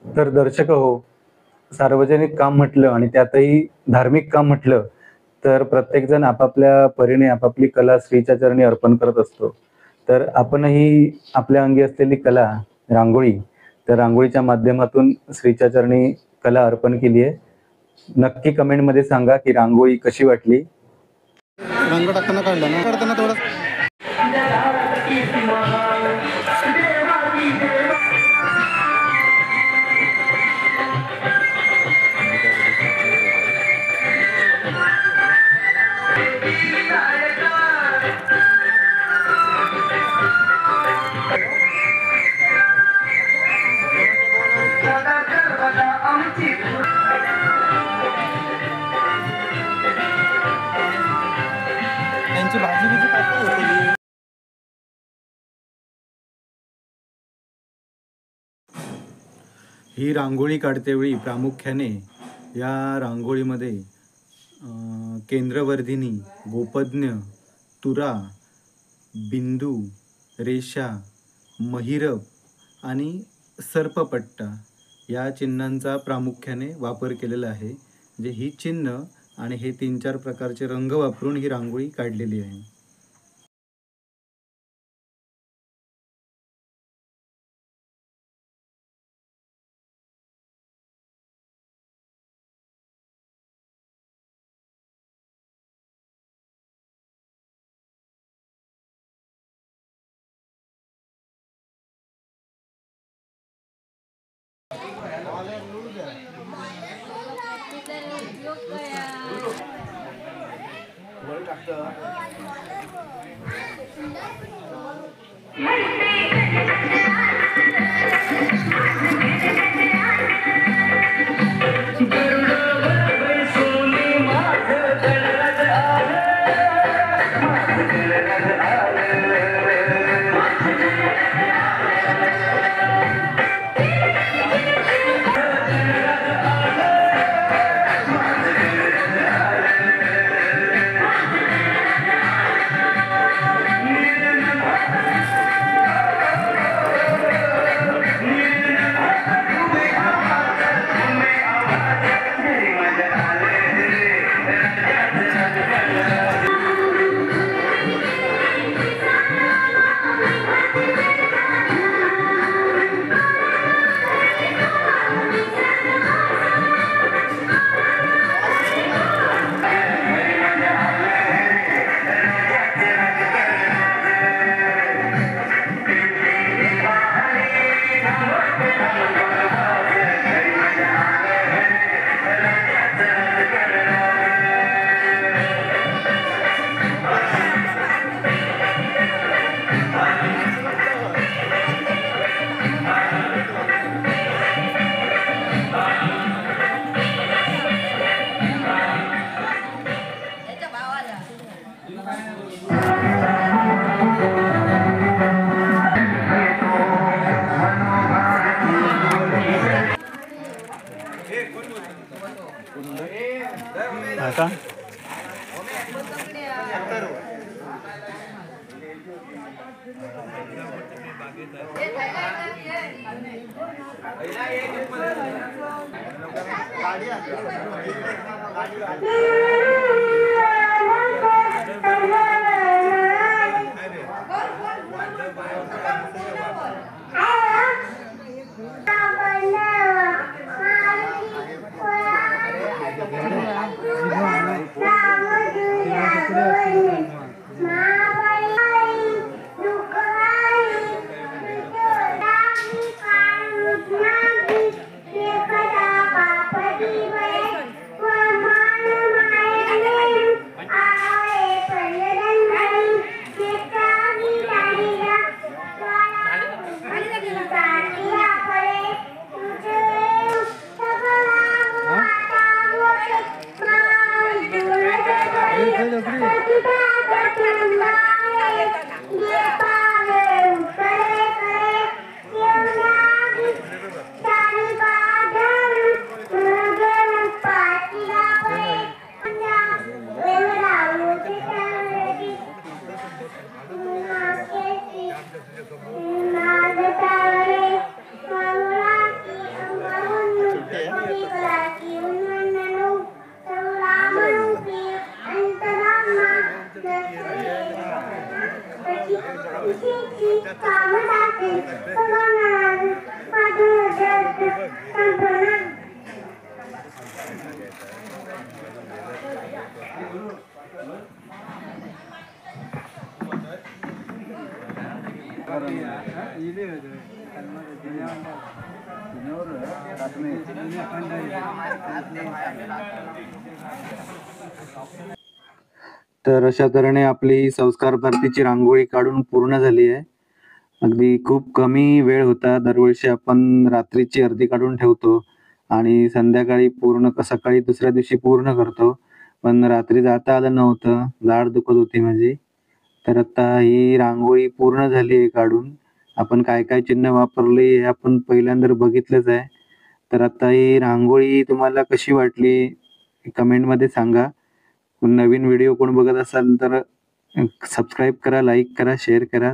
तर दर्शक हो, सार्वजनिक काम म्हटलं आणि त्यातही धार्मिक काम म्हटलं, तर प्रत्येकजण आपापल्या परीने आपापली कला श्रीच्या चरणी अर्पण करत असतो. तर आपणही आपल्या अंगी असलेली कला, रांगोळी, त्या रांगोळीच्या माध्यमातून श्रीच्या चरणी कला अर्पण केली आहे. नक्की कमेंटमध्ये सांगा की रांगोळी कशी वाटली. रंग टाकताना काढलं ना, काढताना थोडं त्यांची भाजी बिजी टाकली. ही रांगोळी काढतेवेळी प्रामुख्याने या रांगोळीमध्ये केंद्रवर्धिनी, गोपज्ञ, तुरा, बिंदू, रेषा, महिरप आणि सर्पपट्टा या चिन्हांचा प्रामुख्याने वापर केलेला आहे. म्हणजे ही चिन्ह आणि हे 3-4 प्रकारचे रंग वापरून ही रांगोळी काढलेली आहे. आता तर अशा तऱ्हेने आपली संस्कार भारतीची रांगोळी काढून पूर्ण झाली आहे. अगदी खूप कमी वेळ होता. दरवर्षी आपण रात्रीची अर्धी काढून ठेवतो आणि संध्याकाळी पूर्ण सकाळी दुसऱ्या दिवशी पूर्ण करतो. पण रात्री जाता आलं नव्हतं. दाढ दुखत होती माझी. तर आता ही रांगोळी पूर्ण झाली आहे काढून. आपण काय काय चिन्ह वापरले हे आपण पहिल्यांदा बघितलंच आहे. तर आता ही रांगोळी तुम्हाला कशी वाटली कमेंटमध्ये सांगा. नवीन व्हिडिओ कोण बघत असाल तर सबस्क्राईब करा, लाईक करा, शेअर करा.